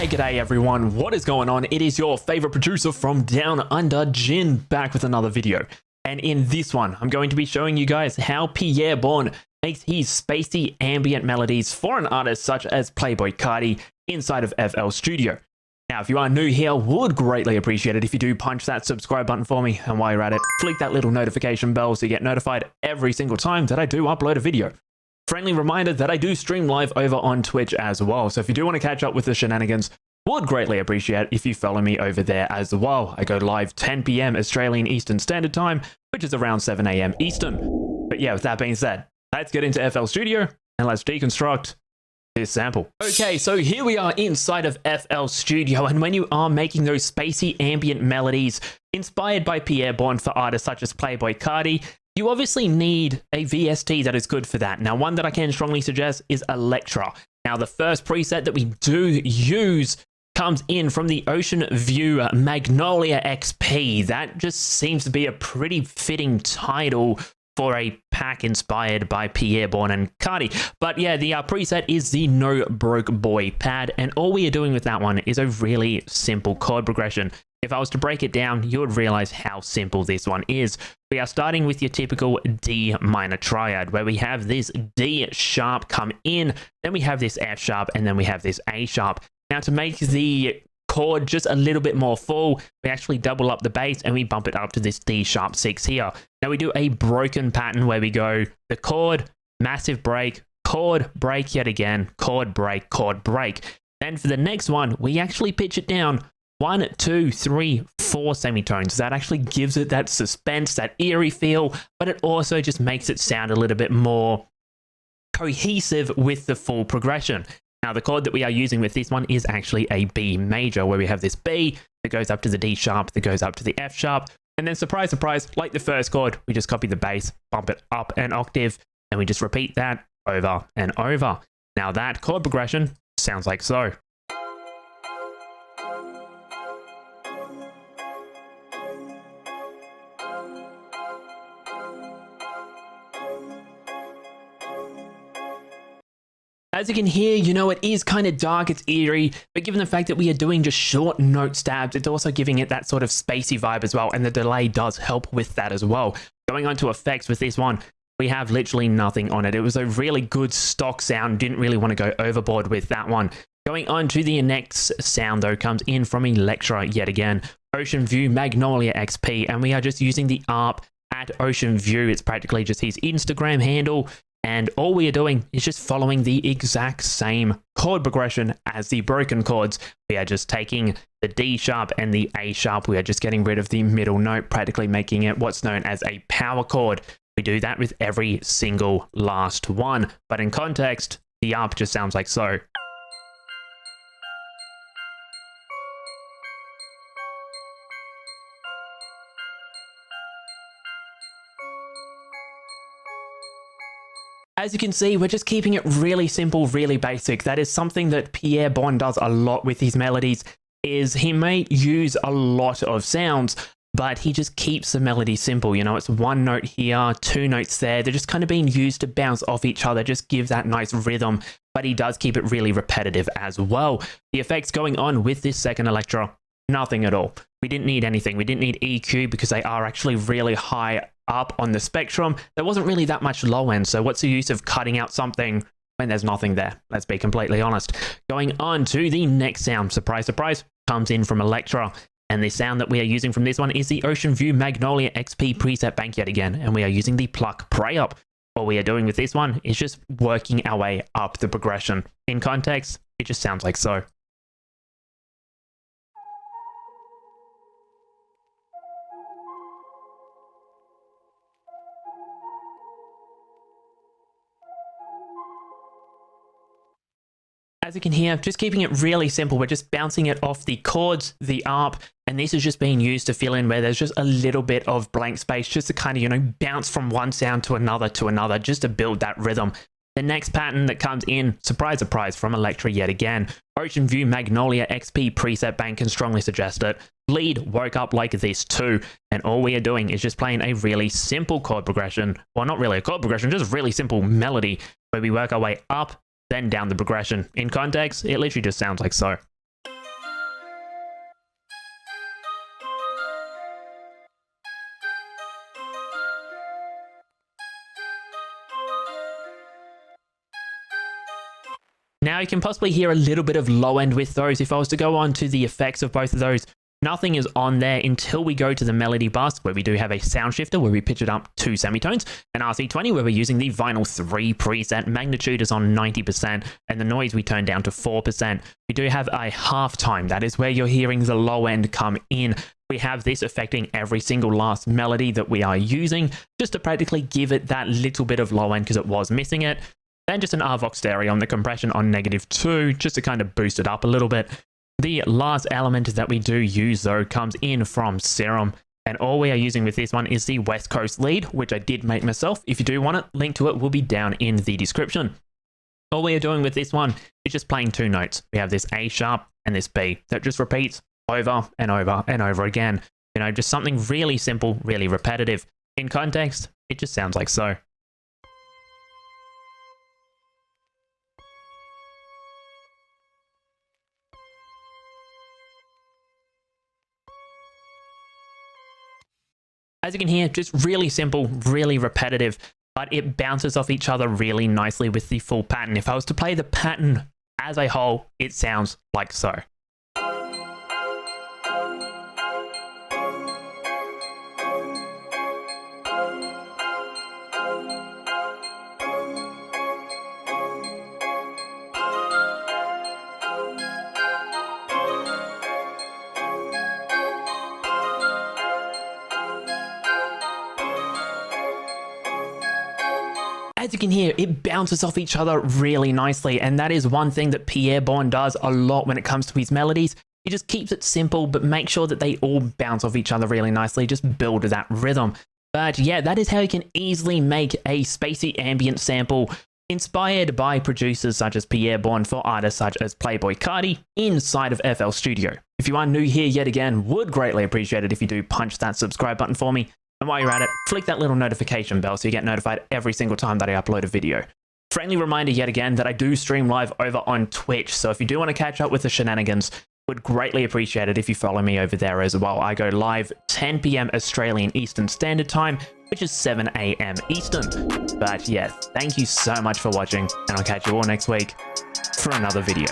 G'day everyone, what is going on? It is your favorite producer from down under, Jhin, back with another video. And in this one, I'm going to be showing you guys how Pierre Bourne makes his spacey ambient melodies for an artist such as PLAYBOI CARTI inside of FL Studio. Now, if you are new here, would greatly appreciate it if you do punch that subscribe button for me, and while you're at it, flick that little notification bell so you get notified every single time that I do upload a video. Friendly reminder that I do stream live over on Twitch as well, so if you do want to catch up with the shenanigans, would greatly appreciate if you follow me over there as well. I go live 10 PM Australian Eastern Standard Time, which is around 7 AM Eastern. But yeah, with that being said, let's get into FL Studio and let's deconstruct this sample. Okay, so here we are inside of FL Studio, and when you are making those spacey ambient melodies inspired by Pierre Bourne for artists such as PLAYBOI CARTI, you obviously need a VST that is good for that. Now, one that I can strongly suggest is Electra. Now, the first preset that we do use comes in from the Ocean View Magnolia XP. That just seems to be a pretty fitting title for a pack inspired by Pierre Bourne and CARTI. But yeah, the preset is the No Broke Boy pad, and all we are doing with that one is a really simple chord progression. If I was to break it down, you would realize how simple this one is. We are starting with your typical D minor triad, where we have this D sharp come in, then we have this F sharp, and then we have this A sharp. Now, to make the chord just a little bit more full, we actually double up the bass and we bump it up to this D sharp 6 here. Now we do a broken pattern where we go the chord, massive break, chord, break yet again, chord, break, chord, break. Then for the next one, we actually pitch it down 1, 2, 3, 4 semitones. That actually gives it that suspense, that eerie feel, but it also just makes it sound a little bit more cohesive with the full progression. Now, the chord that we are using with this one is actually a B major, where we have this B that goes up to the D sharp, that goes up to the F sharp, and then surprise, surprise, like the first chord, we just copy the bass, bump it up an octave, and we just repeat that over and over. Now, that chord progression sounds like so. As you can hear, you know, it is kind of dark, it's eerie, but given the fact that we are doing just short note stabs, it's also giving it that sort of spacey vibe as well, and the delay does help with that as well. Going on to effects with this one, we have literally nothing on it. It was a really good stock sound, didn't really want to go overboard with that one. Going on to the next sound though comes in from Electra yet again, Ocean View Magnolia XP, and we are just using the ARP at Ocean View. It's practically just his Instagram handle. And all we are doing is just following the exact same chord progression as the broken chords. We are just taking the D sharp and the A sharp. We are just getting rid of the middle note, practically making it what's known as a power chord. We do that with every single last one. But in context, the ARP just sounds like so. As you can see, we're just keeping it really simple, really basic. That is something that Pierre Bourne does a lot with his melodies, is he may use a lot of sounds, but he just keeps the melody simple. You know, it's one note here, 2 notes there. They're just kind of being used to bounce off each other, just give that nice rhythm, but he does keep it really repetitive as well. The effects going on with this second Electra, nothing at all. We didn't need anything. We didn't need EQ because they are actually really high up on the spectrum. There wasn't really that much low end, so what's the use of cutting out something when there's nothing there? Let's be completely honest. Going on to the next sound, surprise, surprise, comes in from Electra, and the sound that we are using from this one is the Ocean View Magnolia XP preset bank yet again, and we are using the Pluck Pray Up. What we are doing with this one is just working our way up the progression. In context, it just sounds like so. As you can hear, just keeping it really simple. We're just bouncing it off the chords, the ARP, and this is just being used to fill in where there's just a little bit of blank space, just to kind of, you know, bounce from one sound to another, just to build that rhythm. The next pattern that comes in, surprise, surprise, from Electra yet again, Ocean View Magnolia XP preset bank, can strongly suggest it. Lead woke up like this too, and all we are doing is just playing a really simple chord progression. Well, not really a chord progression, just a really simple melody, where we work our way up, then down the progression. In context, it literally just sounds like so. Now you can possibly hear a little bit of low end with those. If I was to go on to the effects of both of those, nothing is on there until we go to the melody bus, where we do have a sound shifter where we pitch it up 2 semitones, and RC20 where we're using the vinyl 3 preset. Magnitude is on 90%, and the noise we turn down to 4%. We do have a halftime. That is where you're hearing the low end come in. We have this affecting every single last melody that we are using, just to practically give it that little bit of low end because it was missing it. Then just an RVOX stereo on the compression on -2, just to kind of boost it up a little bit. The last element that we do use though comes in from Serum, and all we are using with this one is the West Coast lead, which I did make myself. If you do want it, link to it will be down in the description. All we are doing with this one is just playing 2 notes. We have this A sharp and this B that just repeats over and over and over again. You know, just something really simple, really repetitive. In context, it just sounds like so. As you can hear, just really simple, really repetitive, but it bounces off each other really nicely with the full pattern. If I was to play the pattern as a whole, it sounds like so. As you can hear, it bounces off each other really nicely, and that is one thing that Pierre Bourne does a lot when it comes to his melodies. He just keeps it simple, but make sure that they all bounce off each other really nicely, just build that rhythm. But yeah, that is how you can easily make a spacey ambient sample inspired by producers such as Pierre Bourne for artists such as PLAYBOI CARTI inside of FL Studio. If you are new here yet again, would greatly appreciate it if you do punch that subscribe button for me. And while you're at it, flick that little notification bell so you get notified every single time that I upload a video. Friendly reminder yet again that I do stream live over on Twitch, so if you do want to catch up with the shenanigans, would greatly appreciate it if you follow me over there as well. I go live 10 PM Australian Eastern Standard Time, which is 7 AM Eastern. But yes, thank you so much for watching, and I'll catch you all next week for another video.